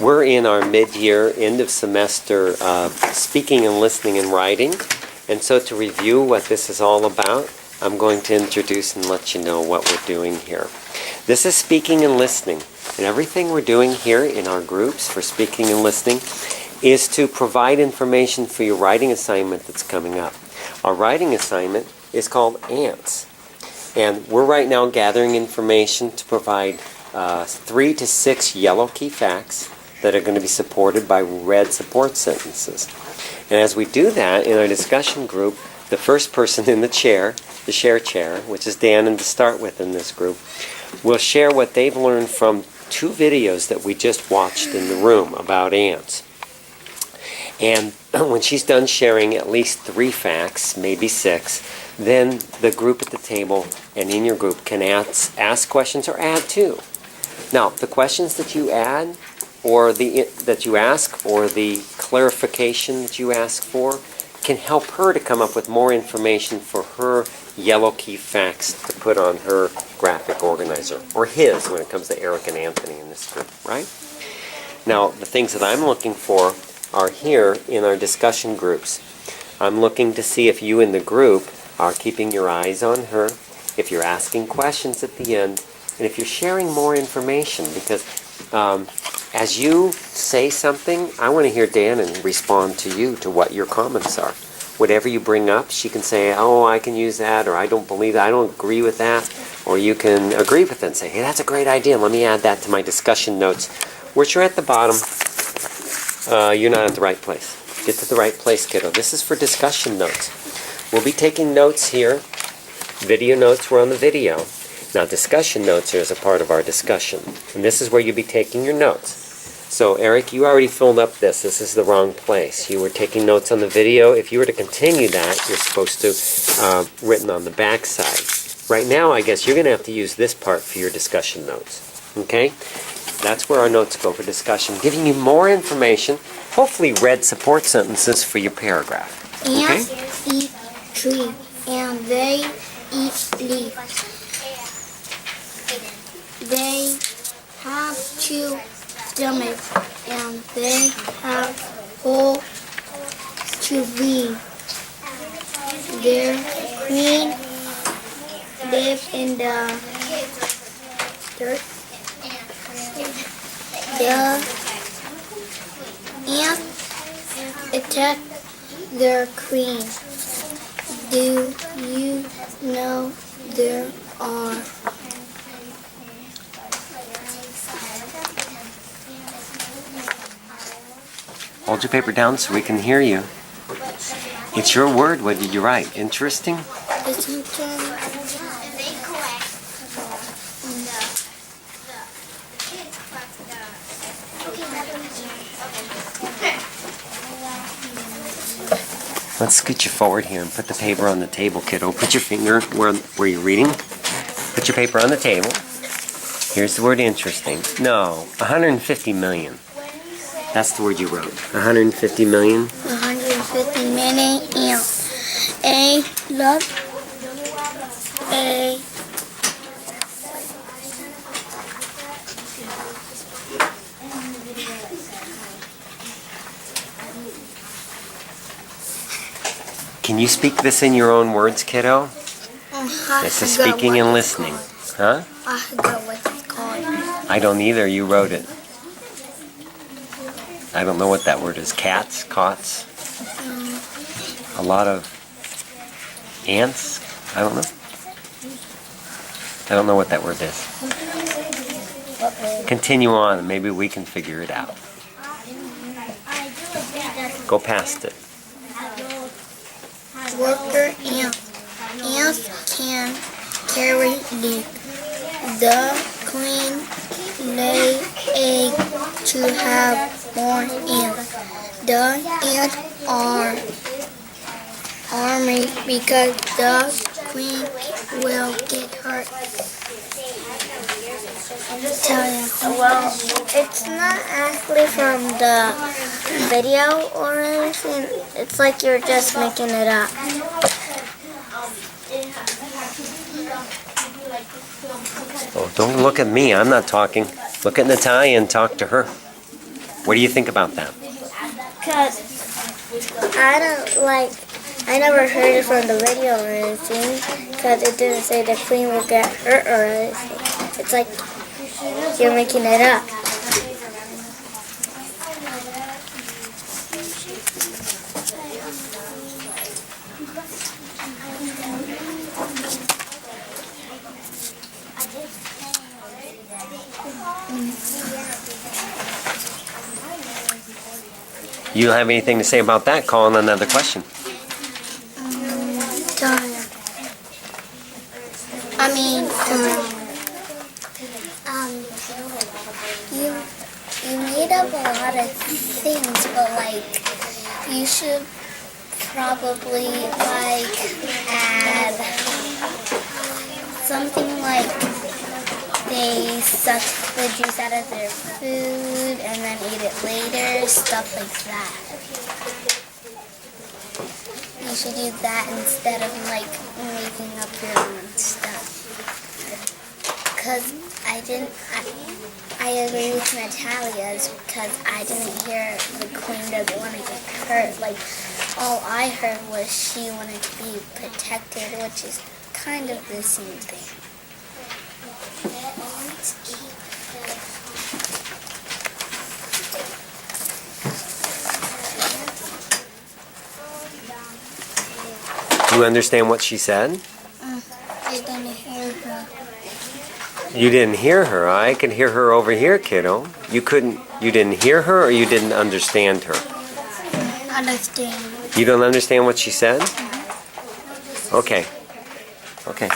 We're in our mid-year, end of semester speaking and listening and writing. And so to review what this is all about, I'm going to introduce and let you know what we're doing here. This is speaking and listening. And everything we're doing here in our groups for speaking and listening is to provide information for your writing assignment that's coming up. Our writing assignment is called ANTS. And we're right now gathering information to provide 3 to 6 yellow key facts that are going to be supported by red support sentences. And as we do that in our discussion group, the first person in the chair, the share chair, which is Dan and to start with in this group, will share what they've learned from 2 videos that we just watched in the room about ants. And when she's done sharing at least 3 facts, maybe 6, then the group at the table and in your group can ask questions or add to. Now, the questions that you add or that you ask or the clarification that you ask for can help her to come up with more information for her yellow key facts to put on her graphic organizer, or his when it comes to Eric and Anthony in this group, right? Now, the things that I'm looking for are here in our discussion groups. I'm looking to see if you in the group are keeping your eyes on her, if you're asking questions at the end, and if you're sharing more information, because as you say something, I want to hear Dan and respond to you to what your comments are. Whatever you bring up, she can say, oh, I can use that, or I don't believe that, I don't agree with that, or you can agree with it and say, hey, that's a great idea, let me add that to my discussion notes, which are at the bottom. You're not at the right place. Get to the right place, kiddo. This is for discussion notes. We'll be taking notes here. Video notes were on the video. Now, discussion notes are as a part of our discussion. And this is where you'll be taking your notes. So, Eric, you already filled up this. This is the wrong place. You were taking notes on the video. If you were to continue that, you're supposed to, written on the back side. Right now, I guess you're going to have to use this part for your discussion notes. Okay? That's where our notes go for discussion, giving you more information, hopefully red support sentences for your paragraph. Okay? Ants eat tree, and they eat leaf. They have 2 stomachs, and they have holes to breathe. Their queen lives in the dirt. The ants attack their queen. Do you know there are Hold your paper down so we can hear you. It's your word. What did you write? Interesting? Let's scoot you forward here and put the paper on the table, kiddo. Put your finger where you're reading. Put your paper on the table. Here's the word interesting. No, 150 million. That's the word you wrote. 150 million. 150 million ants. A lot. A Can you speak this in your own words, kiddo? This is speaking and listening. Huh? I forgot what it's called. I don't either. You wrote it. I don't know what that word is. Cats? Cots? A lot of ants? I don't know. I don't know what that word is. Continue on. Maybe we can figure it out. Go past it. Worker ants. Ants can carry leaf. The queen lay egg to have more ants. The ants are army because the queen will get hurt. Well, it's not actually from the video or anything. It's like you're just making it up. Oh, don't look at me. I'm not talking. Look at Natalia and talk to her. What do you think about that? Because I never heard it from the video or anything. Because it didn't say the queen will get hurt or anything. It's like you're making it up. You have anything to say about that? Call in another question. I mean, you made up a lot of things, but like you should probably like add something like they suck the juice out of their food and then eat it later, stuff like that. You should do that instead of like making up your own stuff. Because I agree with Natalia's because I didn't hear the queen doesn't want to get hurt. Like, all I heard was she wanted to be protected, which is kind of the same thing. Do you understand what she said? I didn't hear her. You didn't hear her. I could hear her over here, kiddo. You didn't hear her or you didn't understand her? Understand. You don't understand what she said? Okay. Okay.